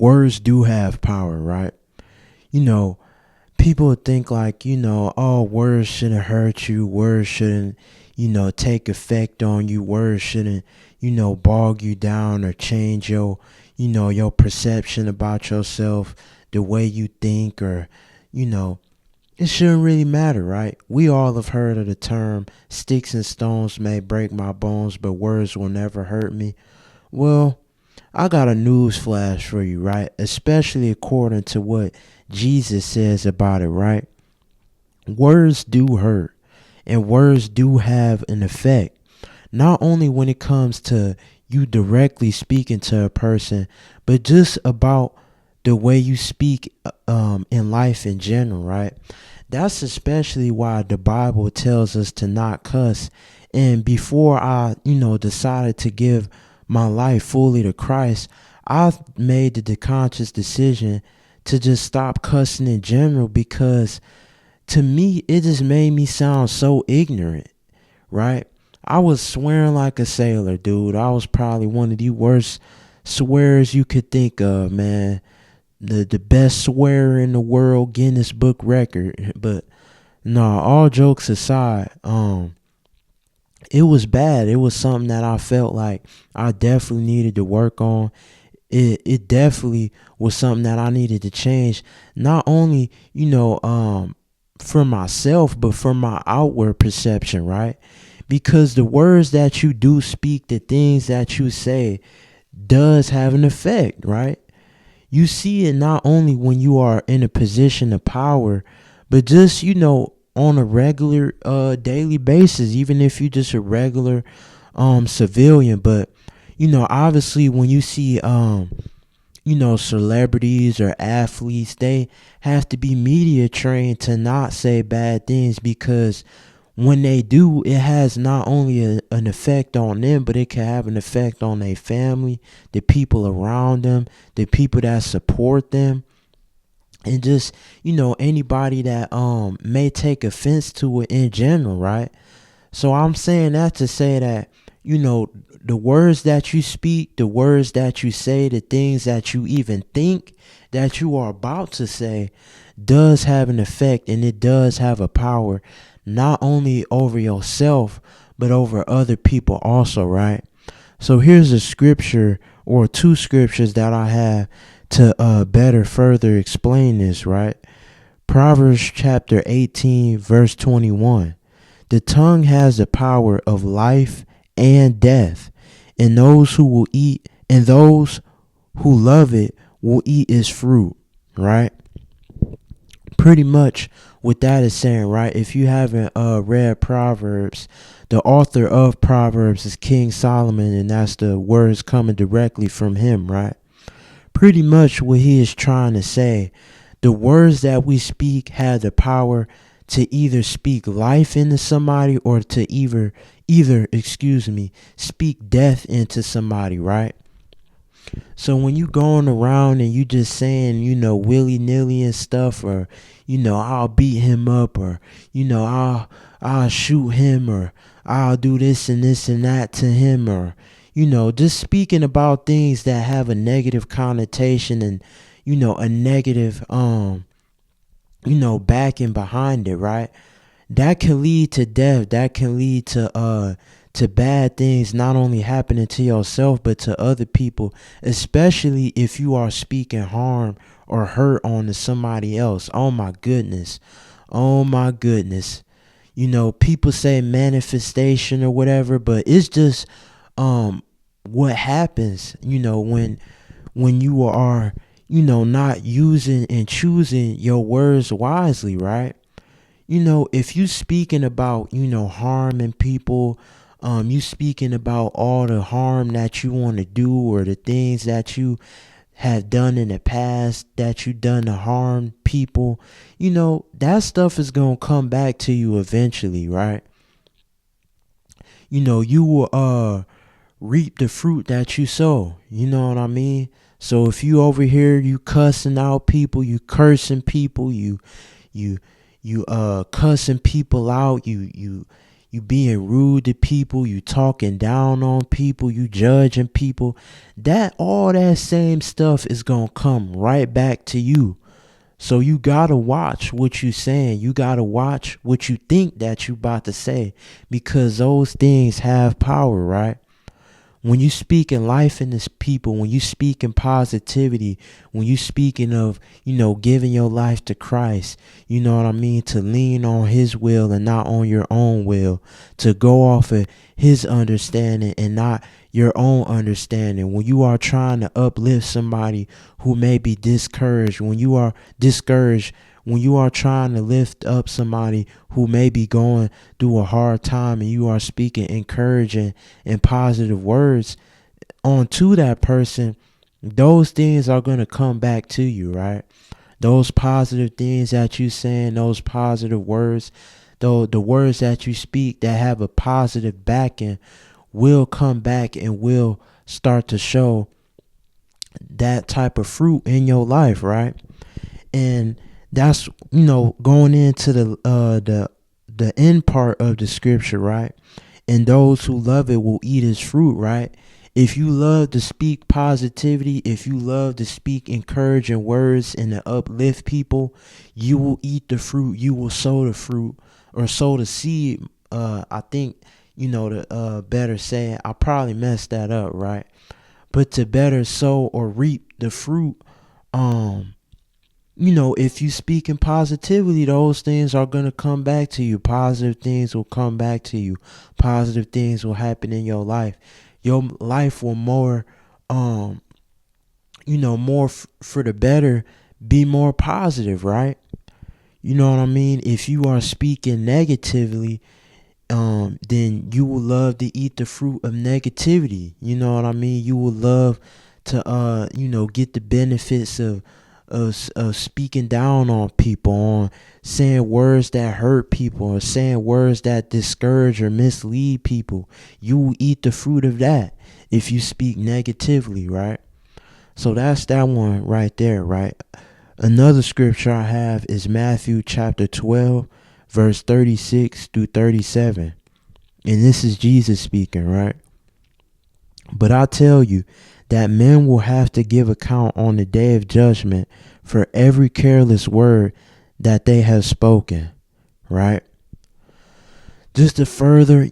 words do have power, right? You know, people think like, oh, words shouldn't hurt you. Words shouldn't, take effect on you. Words shouldn't, bog you down or change your perception about yourself, the way you think, or, you know, it shouldn't really matter, right? We all have heard of the term, sticks and stones may break my bones, but words will never hurt me. Well, I got a news flash for you, right? Especially according to what Jesus says about it, right? Words do hurt, and words do have an effect. Not only when it comes to you directly speaking to a person, but just about the way you speak in life in general, right? That's especially why the Bible tells us to not cuss. And before I, decided to give my life fully to Christ, I made the conscious decision to just stop cussing in general, because to me, it just made me sound so ignorant, right? I was swearing like a sailor, dude. I was probably one of the worst swearers you could think of, man. The best swearer in the world, Guinness Book record. But no, all jokes aside, it was bad. It was something that I felt like I definitely needed to work on. It definitely was something that I needed to change. Not only, for myself, but for my outward perception, right? Because the words that you do speak, the things that you say, does have an effect, right? You see it not only when you are in a position of power, but just, on a regular daily basis, even if you're just a regular civilian. But, obviously when you see celebrities or athletes, they have to be media trained to not say bad things, because when they do, it has not only an effect on them, but it can have an effect on their family, the people around them, the people that support them, and just, anybody that may take offense to it in general, right? So I'm saying that to say that, the words that you speak, the words that you say, the things that you even think that you are about to say does have an effect, and it does have a power not only over yourself, but over other people also, right? So here's a scripture, or two scriptures that I have to better further explain this, right? Proverbs chapter 18, verse 21. The tongue has the power of life and death, and those who love it will eat its fruit, right? Pretty much what that is saying, right? If you haven't read Proverbs, the author of Proverbs is King Solomon, and that's the words coming directly from him, right? Pretty much what he is trying to say, the words that we speak have the power to either speak life into somebody, or to speak death into somebody, right? So when you going around and you just saying, willy-nilly and stuff, or, I'll beat him up, or, I'll shoot him, or I'll do this and this and that to him, or, just speaking about things that have a negative connotation, and, a negative, backing behind it, right? That can lead to death. That can lead to bad things, not only happening to yourself, but to other people, especially if you are speaking harm or hurt onto somebody else. Oh my goodness. Oh my goodness. People say manifestation or whatever, but it's just what happens, when you are, not using and choosing your words wisely, right? If you speaking about, harming people, you speaking about all the harm that you want to do, or the things that you have done in the past that you done to harm people, that stuff is going to come back to you eventually, right? You will reap the fruit that you sow. You know what I mean? So if you over here, you cussing out people, you cursing people, you cussing people out, you you being rude to people, you talking down on people, you judging people, that all that same stuff is gonna come right back to you. So you gotta watch what you saying. You gotta watch what you think that you about to say, because those things have power, right? When you speak in life in this people, when you speak in positivity, when you speaking of, giving your life to Christ, you know what I mean? To lean on his will and not on your own will, to go off of his understanding and not your own understanding. When you are trying to uplift somebody who may be discouraged, when you are discouraged, when you are trying to lift up somebody who may be going through a hard time, and you are speaking encouraging and positive words onto that person, those things are going to come back to you, right? Those positive things that you saying, those positive words, though the words that you speak that have a positive backing will come back and will start to show that type of fruit in your life, right? And that's, going into the end part of the scripture, right? And those who love it will eat its fruit, right? If you love to speak positivity, if you love to speak encouraging words and to uplift people, you will eat the fruit. You will sow the fruit, or sow the seed. I think, the better saying, I probably messed that up, right? But to better sow or reap the fruit, if you speak in positivity, those things are going to come back to you. Positive things will come back to you. Positive things will happen in your life. Your life will for the better, be more positive, right? You know what I mean? If you are speaking negatively, then you will love to eat the fruit of negativity. You know what I mean? You will love to, get the benefits of speaking down on people, on saying words that hurt people, or saying words that discourage or mislead people. You will eat the fruit of that if you speak negatively, right? So that's that one right there, right? Another scripture I have is Matthew chapter 12, verse 36 through 37. And this is Jesus speaking, right? But I tell you that men will have to give account on the day of judgment for every careless word that they have spoken, right? Just to further,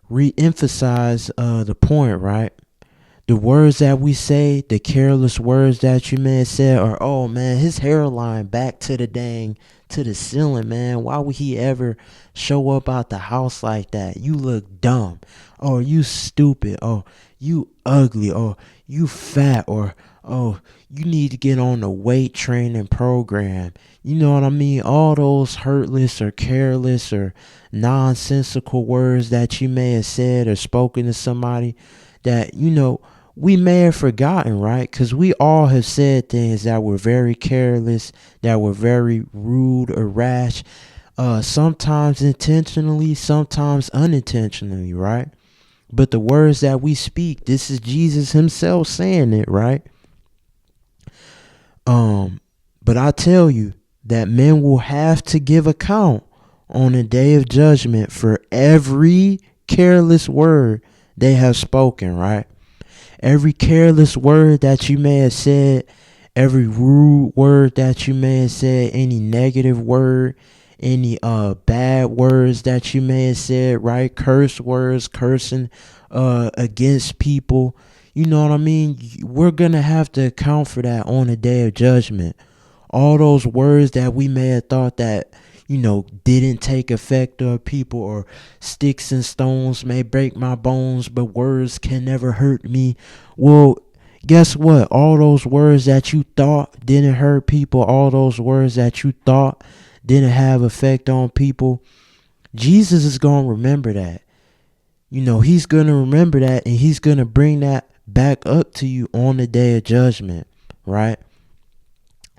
re-emphasize the point, right? The words that we say, the careless words that you may have said, are, oh man, his hairline back to the ceiling, man. Why would he ever show up out the house like that? You look dumb. Or you stupid. Or you ugly. Or you fat. Or, oh, you need to get on the weight training program. You know what I mean? All those hurtless or careless or nonsensical words that you may have said or spoken to somebody that, we may have forgotten, right? Because we all have said things that were very careless, that were very rude or rash, sometimes intentionally, sometimes unintentionally, right? But the words that we speak, this is Jesus himself saying it, right? But I tell you that men will have to give account on the day of judgment for every careless word they have spoken, right? Every careless word that you may have said, every rude word that you may have said, any negative word, any bad words that you may have said, right? Curse words, cursing against people. You know what I mean? We're going to have to account for that on the day of judgment. All those words that we may have thought that, didn't take effect on people, or sticks and stones may break my bones, but words can never hurt me. Well, guess what? All those words that you thought didn't hurt people, all those words that you thought didn't have effect on people, Jesus is going to remember that. He's going to remember that, and he's going to bring that back up to you on the day of judgment, right?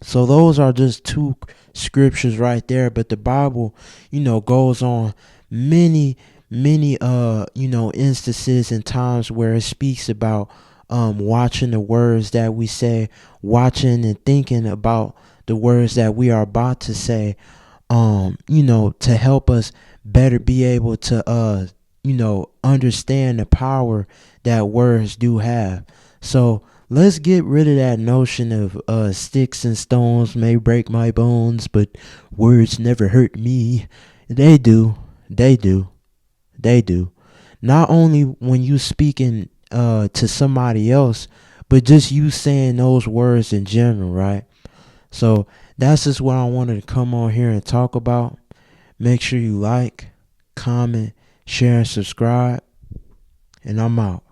So those are just two scriptures right there, but the Bible, goes on many instances and times where it speaks about watching the words that we say, watching and thinking about the words that we are about to say, to help us better be able to understand the power that words do have. So let's get rid of that notion of sticks and stones may break my bones, but words never hurt me. They do. They do. They do. Not only when you speaking to somebody else, but just you saying those words in general, right? So that's just what I wanted to come on here and talk about. Make sure you like, comment, share, and subscribe. And I'm out.